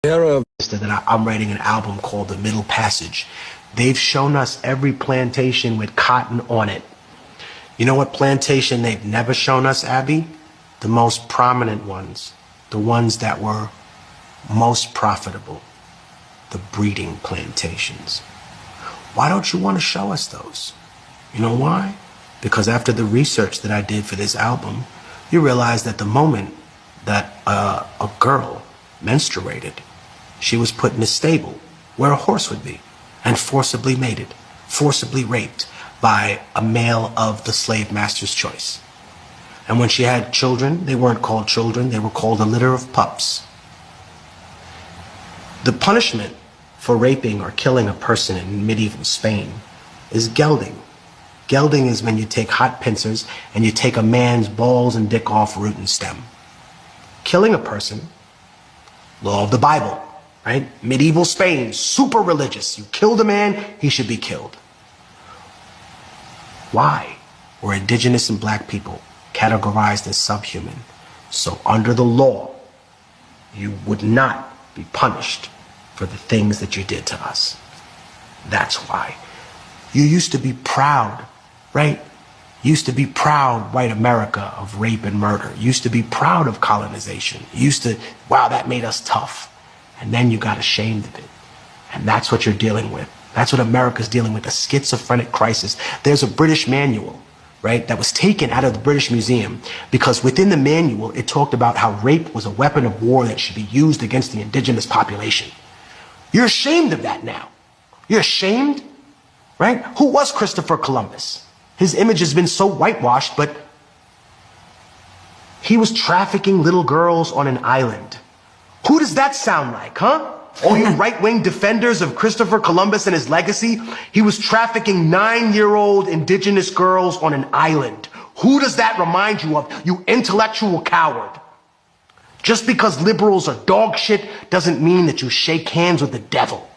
I'm writing an album called The Middle Passage. They've shown us every plantation with cotton on it. You know what plantation they've never shown us, Abby? The most prominent ones. The ones that were most profitable. The breeding plantations. Why don't you want to show us those? You know why? Because after the research that I did for this album, you realize that the moment that a girl menstruated, she was put in a stable where a horse would be and forcibly mated, forcibly raped by a male of the slave master's choice. And when she had children, they weren't called children, they were called a litter of pups. The punishment for raping or killing a person in medieval Spain is gelding. Gelding is when you take hot pincers and you take a man's balls and dick off root and stem. Killing a person, law of the Bible, right? Medieval Spain, super religious. You killed a man, he should be killed. Why were indigenous and black people categorized as subhuman? So under the law, you would not be punished for the things that you did to us. That's why. You used to be proud, right? Used to be proud, white America, of rape and murder. Used to be proud of colonization. Used to, wow, that made us tough. And then you got ashamed of it. And that's what you're dealing with. That's what America's dealing with, a schizophrenic crisis. There's a British manual, right, that was taken out of the British Museum because within the manual, it talked about how rape was a weapon of war that should be used against the indigenous population. You're ashamed of that now. You're ashamed, right? Who was Christopher Columbus? His image has been so whitewashed, but he was trafficking little girls on an island. Who does that sound like, huh? All you right-wing defenders of Christopher Columbus and his legacy, he was trafficking 9-year-old indigenous girls on an island. Who does that remind you of, you intellectual coward? Just because liberals are dog shit doesn't mean that you shake hands with the devil.